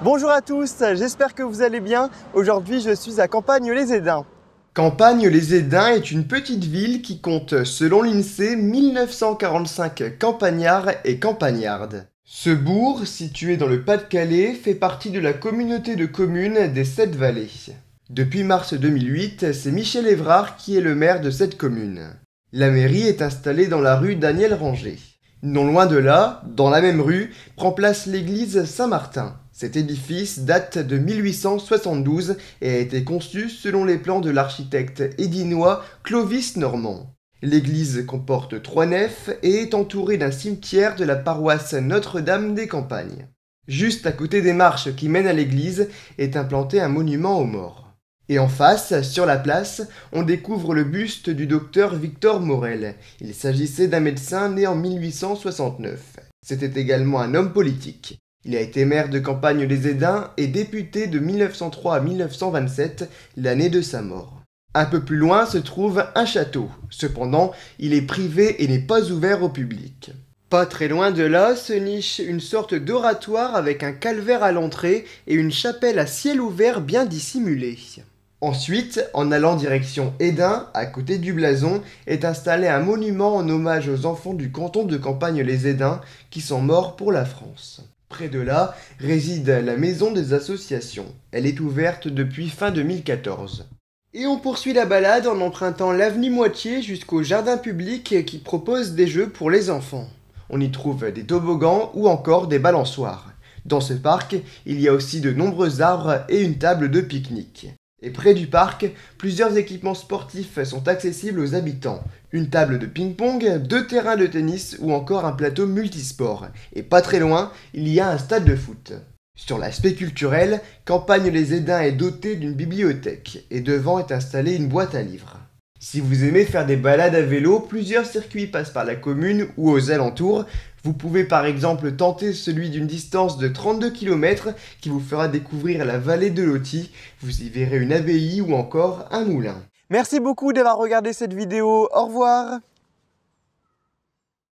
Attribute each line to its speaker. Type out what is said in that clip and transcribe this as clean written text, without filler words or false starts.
Speaker 1: Bonjour à tous, j'espère que vous allez bien. Aujourd'hui, je suis à Campagne-les-Édins.
Speaker 2: Campagne-les-Édins est une petite ville qui compte, selon l'INSEE, 1945 campagnards et campagnardes. Ce bourg, situé dans le Pas-de-Calais, fait partie de la communauté de communes des Sept Vallées. Depuis mars 2008, c'est Michel Évrard qui est le maire de cette commune. La mairie est installée dans la rue Daniel Ranger. Non loin de là, dans la même rue, prend place l'église Saint-Martin. Cet édifice date de 1872 et a été conçu selon les plans de l'architecte édinois Clovis Normand. L'église comporte 3 nefs et est entourée d'un cimetière de la paroisse Notre-Dame des Campagnes. Juste à côté des marches qui mènent à l'église est implanté un monument aux morts. Et en face, sur la place, on découvre le buste du docteur Victor Morel. Il s'agissait d'un médecin né en 1869. C'était également un homme politique. Il a été maire de Campagne-les-Édins et député de 1903 à 1927, l'année de sa mort. Un peu plus loin se trouve un château. Cependant, il est privé et n'est pas ouvert au public. Pas très loin de là se niche une sorte d'oratoire avec un calvaire à l'entrée et une chapelle à ciel ouvert bien dissimulée. Ensuite, en allant direction Édins, à côté du blason, est installé un monument en hommage aux enfants du canton de Campagne-les-Édins qui sont morts pour la France. Près de là réside la maison des associations. Elle est ouverte depuis fin 2014. Et on poursuit la balade en empruntant l'avenue Moitié jusqu'au jardin public qui propose des jeux pour les enfants. On y trouve des toboggans ou encore des balançoires. Dans ce parc, il y a aussi de nombreux arbres et une table de pique-nique. Et près du parc, plusieurs équipements sportifs sont accessibles aux habitants. Une table de ping-pong, 2 terrains de tennis ou encore un plateau multisport. Et pas très loin, il y a un stade de foot. Sur l'aspect culturel, Campagne-les-Édins est doté d'une bibliothèque et devant est installée une boîte à livres. Si vous aimez faire des balades à vélo, plusieurs circuits passent par la commune ou aux alentours. Vous pouvez par exemple tenter celui d'une distance de 32 km qui vous fera découvrir la vallée de l'Authie. Vous y verrez une abbaye ou encore un moulin.
Speaker 1: Merci beaucoup d'avoir regardé cette vidéo. Au revoir.